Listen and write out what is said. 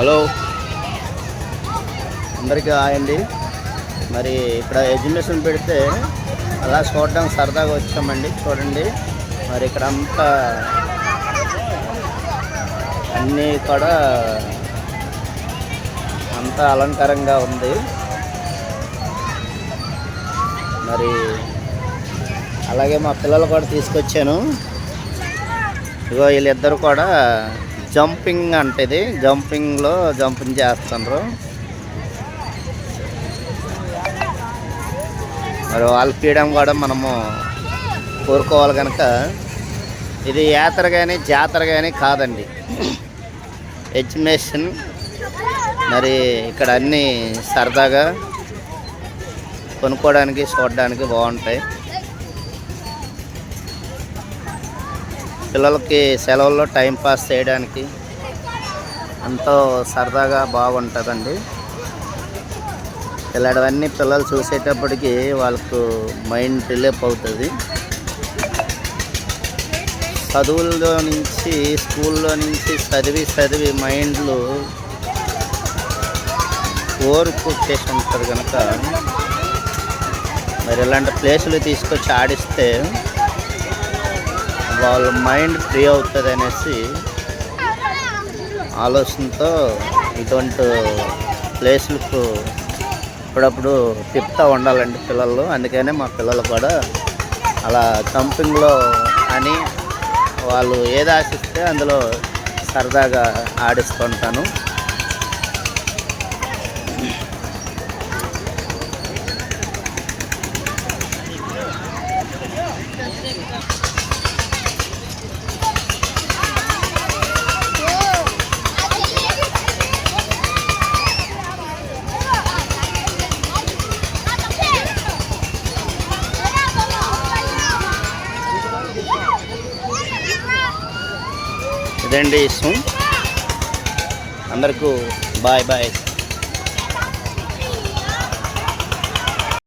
Hello అందరికీ hi అండి. మరి ఇక్కడ ఎగ్జిబిషన్ పెడితే అలా చూడడానికి సరదాగా వచ్చామండి. చూడండి మరి ఇక్కడ అంతా అన్నీ కూడా అంతా అలంకారంగా ఉంది. మరి అలాగే మా పిల్లలు కూడా తీసుకొచ్చాను. ఇగో వీళ్ళిద్దరు కూడా జంపింగ్ అంటే ఇది జంపింగ్లో జంపింగ్ చేస్తున్నారు. మరి వాళ్ళ ఫ్రీడమ్ కూడా మనము కోరుకోవాలి కనుక ఇది యాత్ర కానీ జాతర కానీ కాదండి, ఎగ్జిబిషన్. మరి ఇక్కడ అన్నీ సరదాగా కొనుక్కోవడానికి చూడడానికి బాగుంటాయి. పిల్లలకి సెలవుల్లో టైంపాస్ చేయడానికి ఎంతో సరదాగా బాగుంటుందండి. ఇలాంటివన్నీ పిల్లలు చూసేటప్పటికి వాళ్ళకు మైండ్ రిలీఫ్ అవుతుంది. చదువుల్లో నుంచి స్కూల్లో నుంచి చదివి మైండ్లు ఓర్పుచ్చేసి ఉంటుంది కనుక మరి ఇలాంటి ప్లేసులు తీసుకొచ్చి ఆడిస్తే వాళ్ళ మైండ్ ఫ్రీ అవుతుంది అనేసి ఆలోచనతో ఇటువంటి ప్లేసులకు అప్పుడప్పుడు తిప్పుతూ ఉండాలండి పిల్లలు. అందుకనే మా పిల్లలు కూడా అలా జంపింగ్లో అని వాళ్ళు ఏది ఆశిస్తే అందులో సరదాగా ఆడిస్తుంటాను. ఇదండి ఇష్టం. అందరికీ బాయ్ బాయ్.